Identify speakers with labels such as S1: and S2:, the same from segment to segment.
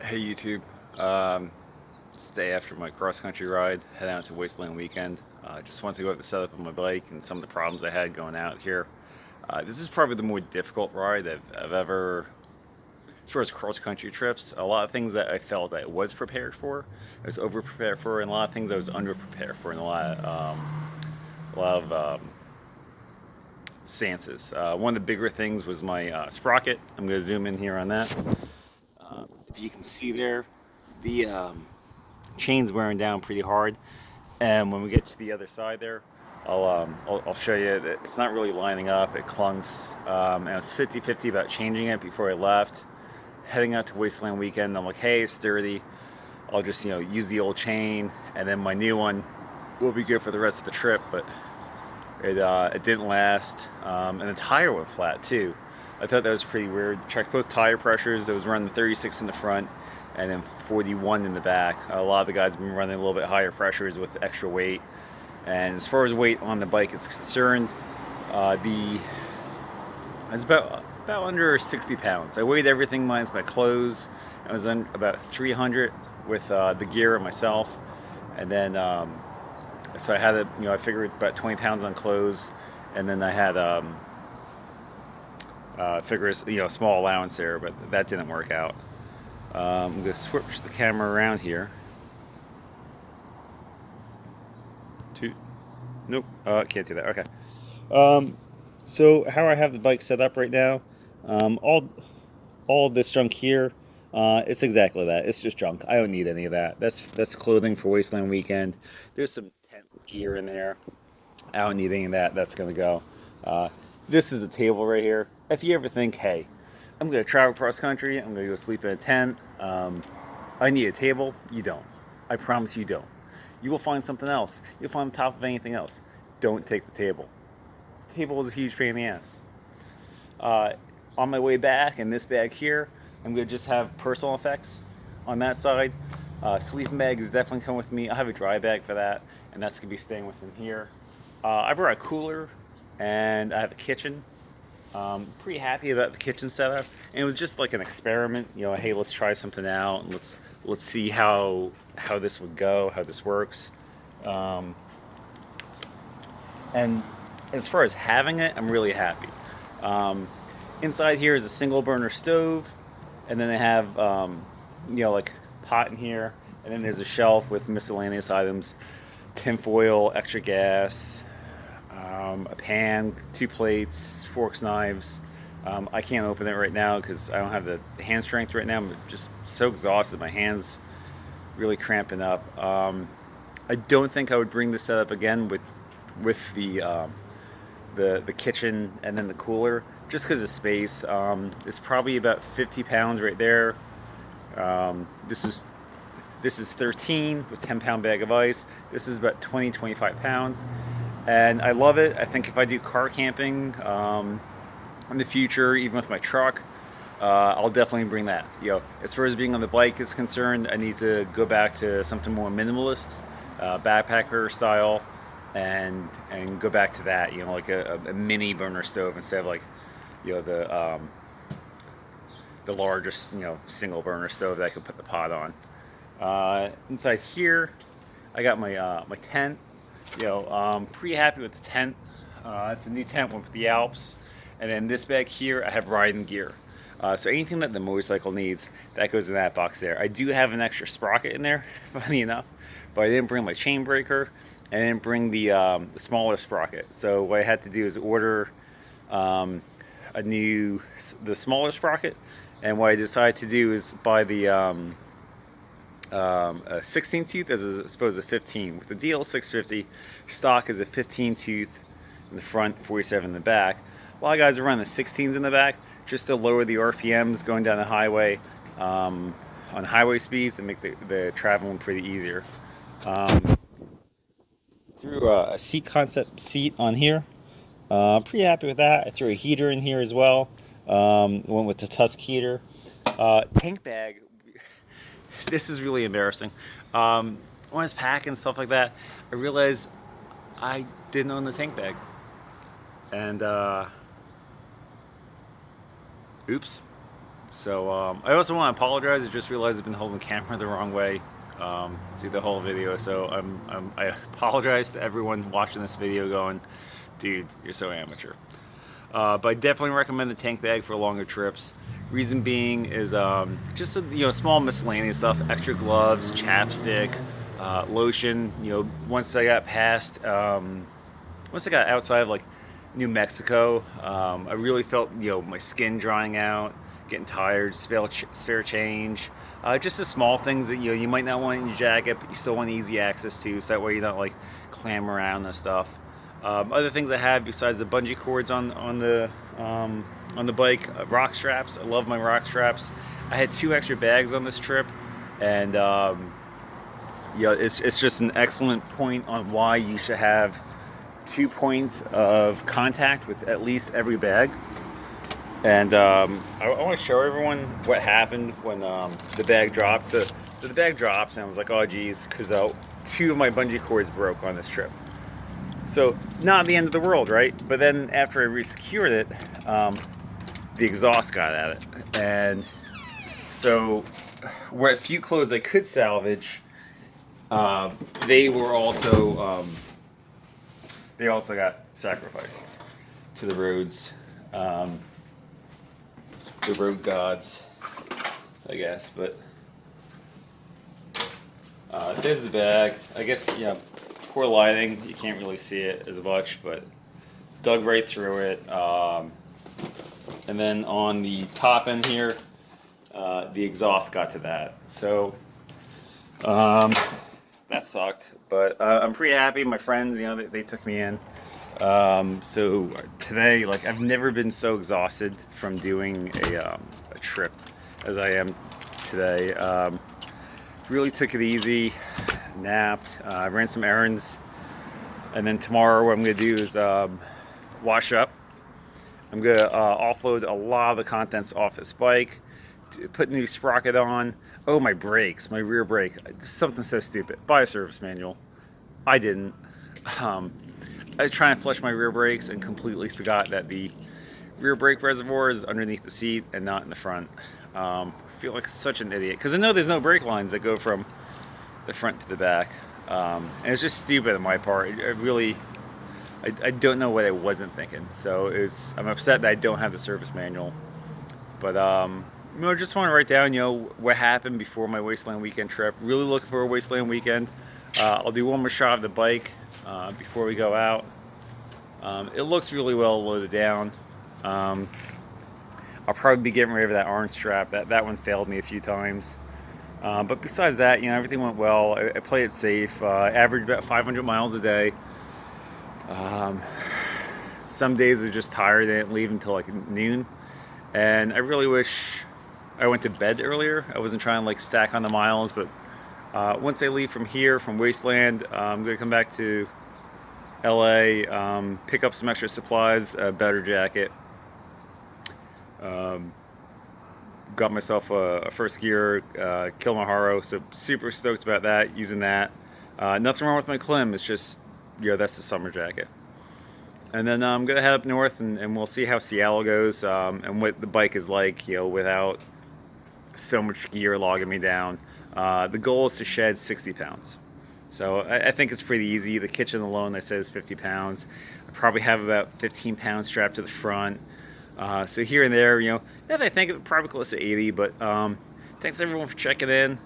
S1: Hey YouTube, um, it's the day after my cross-country ride, heading out to Wasteland Weekend. Just wanted to go over the setup of my bike and some of the problems I had going out here. This is probably the more difficult ride I've ever, as far as cross-country trips. A lot of things that I felt I was prepared for, I was over-prepared for, and a lot of things I was under-prepared for, and a lot of stances. One of the bigger things was my sprocket. I'm going to zoom in here on that. If you can see there, the chain's wearing down pretty hard, and when we get to the other side there, I'll show you that it's not really lining up. It clunks, and I was 50-50 about changing it before I left. Heading out to Wasteland Weekend, I'm like, hey, it's dirty. I'll just use the old chain, and then my new one will be good for the rest of the trip. But it didn't last, and the tire went flat too. I thought that was pretty weird. Checked both tire pressures. It was running 36 in the front and then 41 in the back. A lot of the guys have been running a little bit higher pressures with extra weight. And as far as weight on the bike is concerned, the it's about under 60 pounds. I weighed everything minus my clothes. I was on about 300 with the gear and myself, and then so I had I figured about 20 pounds on clothes, and then I had figures, a small allowance there, but that didn't work out. I'm going to switch the camera around here. Nope, can't do that. Okay. So how I have the bike set up right now, all of this junk here, it's exactly that. It's just junk. I don't need any of that. That's clothing for Wasteland Weekend. There's some tent gear in there. I don't need any of that. That's gonna go. This is a table right here. If you ever think, hey, I'm gonna travel cross country, I'm gonna go sleep in a tent, I need a table, you don't. I promise you don't. You will find something else. You'll find the top of anything else. Don't take the table. The table is a huge pain in the ass. On my way back in this bag here, I'm gonna just have personal effects on that side. Sleeping bag is definitely coming with me. I have a dry bag for that, and that's gonna be staying within here. I brought a cooler, and I have a kitchen. Pretty happy about the kitchen setup, and it was just like an experiment. Hey, let's try something out, and let's see how this would go, how this works. Um, and as far as having it, I'm really happy. Um, Inside here is a single burner stove, and then they have like pot in here, and then there's a shelf with miscellaneous items, tinfoil, extra gas, a pan, two plates, forks, knives. I can't open it right now because I don't have the hand strength right now. I'm just so exhausted. My hands really cramping up. I don't think I would bring this setup again with the kitchen and then the cooler, just because of space. It's probably about 50 pounds right there. This is 13 with 10-pound bag of ice. This is about 20-25 pounds, and I love it. I think if I do car camping in the future, even with my truck, I'll definitely bring that. As far as being on the bike is concerned, I need to go back to something more minimalist, backpacker style, and go back to that. Like a mini burner stove instead of like the largest single burner stove that I could put the pot on. Inside here, I got my tent. I'm pretty happy with the tent. It's a new tent with the Alps, and then this bag here I have riding gear. So anything that the motorcycle needs, that goes in that box there. I do have an extra sprocket in there, funny enough, but I didn't bring my chain breaker. I didn't bring the smaller sprocket. So what I had to do is order the smaller sprocket, and what I decided to do is buy the a 16 tooth as opposed to 15. With the DL650, stock is a 15 tooth in the front, 47 in the back. A lot of guys are running the 16s in the back just to lower the RPMs going down the highway on highway speeds and make the traveling pretty easier. Threw a seat concept seat on here. Pretty happy with that. I threw a heater in here as well. Went with the Tusk heater. Tank bag. This is really embarrassing. When I was packing stuff like that, I realized I didn't own the tank bag. And oops, So I also want to apologize. I just realized I've been holding the camera the wrong way through the whole video. So I apologize to everyone watching this video going, dude, you're so amateur. But I definitely recommend the tank bag for longer trips. Reason being is just small miscellaneous stuff, extra gloves, chapstick, lotion. Once I got once I got outside of like New Mexico, I really felt my skin drying out, getting tired, spare change. Just the small things that you might not want in your jacket, but you still want easy access to, so that way you're not like clam around and stuff. Other things I have besides the bungee cords on the bike, rock straps. I love my rock straps. I had 2 extra bags on this trip, and it's just an excellent point on why you should have 2 points of contact with at least every bag. And I want to show everyone what happened when the bag dropped. So the bag dropped, and I was like, oh geez, because 2 of my bungee cords broke on this trip. So not the end of the world, right? But then after I resecured it, the exhaust got at it, and so where a few clothes I could salvage, they also got sacrificed to the roads, the road gods, I guess. But there's the bag. I guess poor lighting, you can't really see it as much, but dug right through it. And then on the top end here, the exhaust got to that. So that sucked, but I'm pretty happy. My friends, they took me in. So today, like, I've never been so exhausted from doing a trip as I am today. Really took it easy, napped, ran some errands, and then tomorrow what I'm going to do is wash up. I'm going to offload a lot of the contents off this bike, put a new sprocket on. Oh, my brakes, my rear brake, something so stupid. Buy a service manual. I didn't. I was trying to flush my rear brakes and completely forgot that the rear brake reservoir is underneath the seat and not in the front. I feel like such an idiot, because I know there's no brake lines that go from the front to the back. And it's just stupid on my part. I don't know what I wasn't thinking. So I'm upset that I don't have the service manual. But just want to write down what happened before my Wasteland Weekend trip. Really looking for a Wasteland Weekend. I'll do one more shot of the bike before we go out. It looks really well loaded down. I'll probably be getting rid of that orange strap. That one failed me a few times. But besides that, everything went well. I played it safe. Averaged about 500 miles a day. Some days are just tired. I didn't leave until like noon. And I really wish I went to bed earlier. I wasn't trying to like stack on the miles, but once I leave from here, from Wasteland, I'm going to come back to LA, pick up some extra supplies, a better jacket. Got myself a first gear Kilimanjaro, so super stoked about that, using that. Nothing wrong with my Klim, it's just, that's the summer jacket. And then I'm going to head up north, and we'll see how Seattle goes, and what the bike is like, without so much gear logging me down. The goal is to shed 60 pounds. So I think it's pretty easy. The kitchen alone, they say, is 50 pounds. I probably have about 15 pounds strapped to the front. So here and there, now that I think, probably close to 80, but thanks everyone for checking in.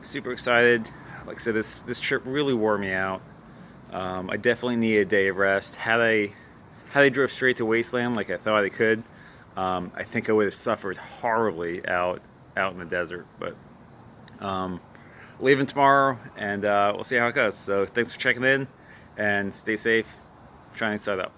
S1: Super excited. Like I said, this trip really wore me out. I definitely need a day of rest. Had I drove straight to Wasteland like I thought I could, I think I would have suffered horribly out in the desert. But leaving tomorrow, and we'll see how it goes. So thanks for checking in, and stay safe. Shining side up.